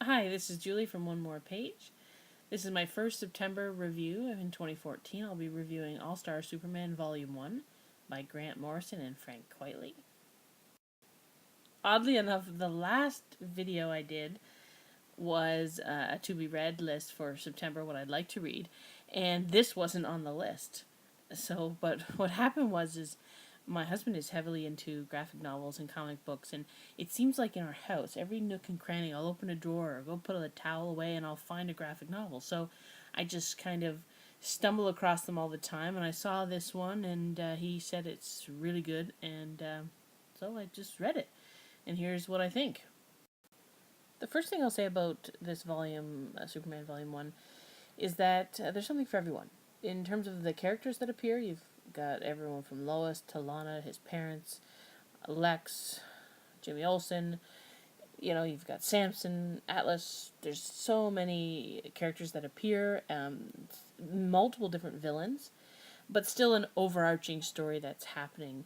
Hi, this is Julie from One More Page. This is my first September review in 2014. I'll be reviewing All-Star Superman Volume 1 by Grant Morrison and Frank Quitely. Oddly enough, the last video I did was a to-be-read list for September, what I'd like to read, and this wasn't on the list. But what happened is my husband is heavily into graphic novels and comic books, and it seems like in our house, every nook and cranny, I'll open a drawer or go put a towel away and I'll find a graphic novel. So I just kind of stumble across them all the time, and I saw this one, and he said it's really good, and so I just read it. And here's what I think. The first thing I'll say about this volume, Superman Volume 1, is that there's something for everyone. In terms of the characters that appear, you've got everyone from Lois to Lana, his parents, Lex, Jimmy Olsen. You've got Samson, Atlas. There's so many characters that appear, multiple different villains, but still an overarching story that's happening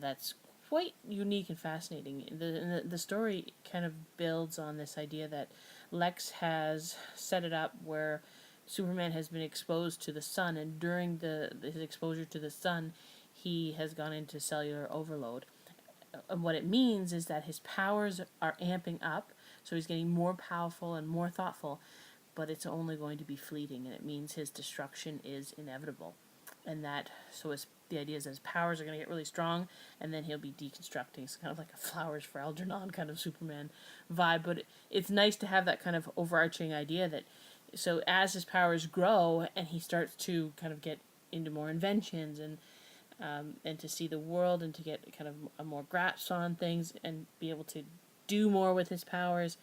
that's quite unique and fascinating. The story kind of builds on this idea that Lex has set it up where Superman has been exposed to the sun, and during his exposure to the sun, he has gone into cellular overload. And what it means is that his powers are amping up, so he's getting more powerful and more thoughtful, but it's only going to be fleeting, and it means his destruction is inevitable. And the idea is that his powers are going to get really strong, and then he'll be deconstructing. It's kind of like a Flowers for Algernon kind of Superman vibe, but it's nice to have that kind of overarching idea that so as his powers grow and he starts to kind of get into more inventions and to see the world and to get kind of a more grasp on things and be able to do more with his powers,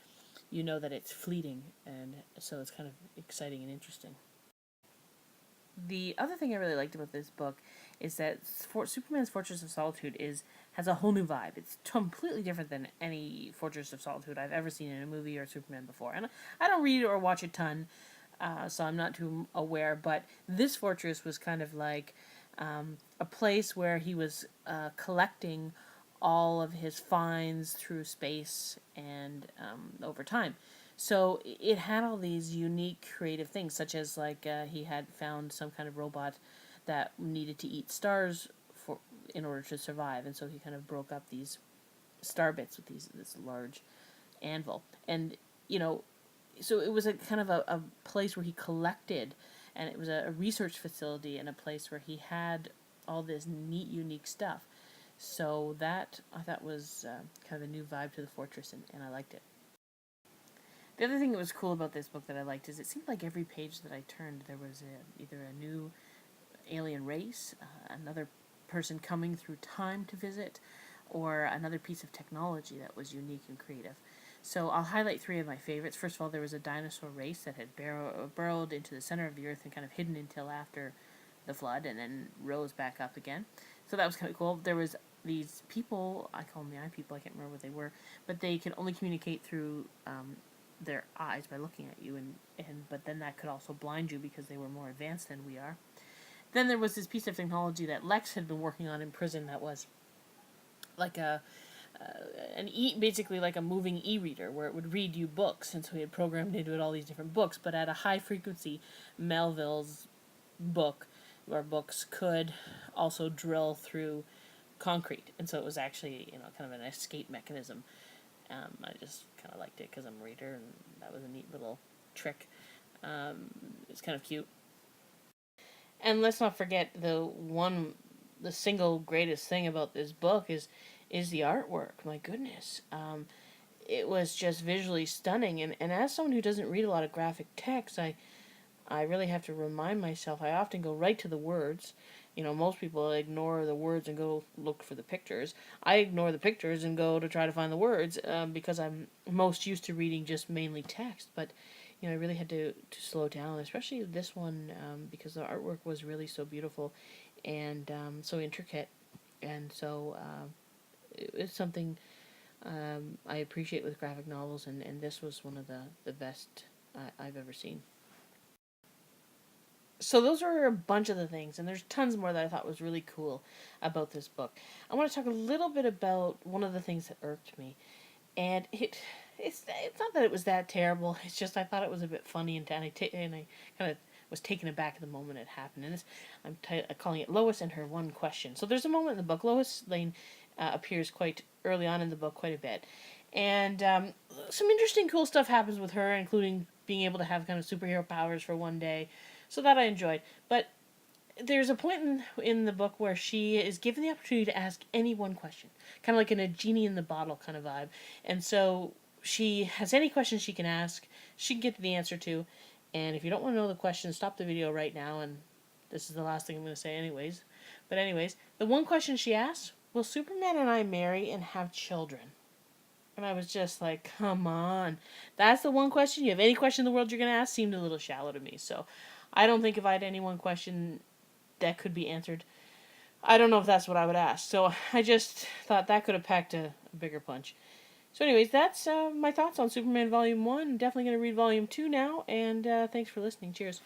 you know that it's fleeting, and so it's kind of exciting and interesting. The other thing I really liked about this book is that Superman's Fortress of Solitude has a whole new vibe. It's completely different than any Fortress of Solitude I've ever seen in a movie or Superman before. And I don't read or watch a ton, so I'm not too aware, but this fortress was kind of like a place where he was collecting all of his finds through space and over time. So it had all these unique creative things, such as he had found some kind of robot that needed to eat stars in order to survive, and so he kind of broke up these star bits with this large anvil, and so it was a kind of a place where he collected, and it was a research facility and a place where he had all this neat, unique stuff. So that I thought was kind of a new vibe to the fortress, and I liked it. The other thing that was cool about this book that I liked is it seemed like every page that I turned there was either a new alien race, another person coming through time to visit, or another piece of technology that was unique and creative. So I'll highlight three of my favorites. First of all, there was a dinosaur race that had burrowed into the center of the earth and kind of hidden until after the flood, and then rose back up again. So that was kind of cool. There was these people, I call them the eye people, I can't remember what they were, but they could only communicate through their eyes by looking at you, but then that could also blind you because they were more advanced than we are. Then there was this piece of technology that Lex had been working on in prison that was like basically like a moving e-reader where it would read you books, and so he had programmed into it all these different books, but at a high frequency. Melville's books could also drill through concrete, and so it was actually kind of an escape mechanism. I just kind of liked it because I'm a reader, and that was a neat little trick. It's kind of cute. And let's not forget the single greatest thing about this book is the artwork. My goodness, it was just visually stunning. And as someone who doesn't read a lot of graphic text, I really have to remind myself. I often go right to the words. Most people ignore the words and go look for the pictures. I ignore the pictures and go to try to find the words because I'm most used to reading just mainly text. But I really had to slow down, especially this one, because the artwork was really so beautiful and so intricate, and so it's something I appreciate with graphic novels, and this was one of the best I've ever seen. So those are a bunch of the things, and there's tons more that I thought was really cool about this book. I want to talk a little bit about one of the things that irked me, and it's not that it was that terrible. It's just I thought it was a bit funny, and I kind of was taken aback at the moment it happened. And calling it Lois and her one question. So there's a moment in the book. Lois Lane appears quite early on in the book, quite a bit, and some interesting, cool stuff happens with her, including being able to have kind of superhero powers for one day. So that I enjoyed, but there's a point in the book where she is given the opportunity to ask any one question, kind of like in a genie in the bottle kind of vibe. And so she has any question she can ask, she can get the answer to. And if you don't want to know the question, stop the video right now. And this is the last thing I'm going to say, anyways. But anyways, the one question she asks: will Superman and I marry and have children? And I was just like, come on. That's the one question? You have any question in the world you're going to ask? Seemed a little shallow to me. So I don't think if I had any one question that could be answered, I don't know if that's what I would ask. So I just thought that could have packed a bigger punch. So anyways, that's my thoughts on Superman Volume 1. I'm definitely going to read Volume 2 now. And thanks for listening. Cheers.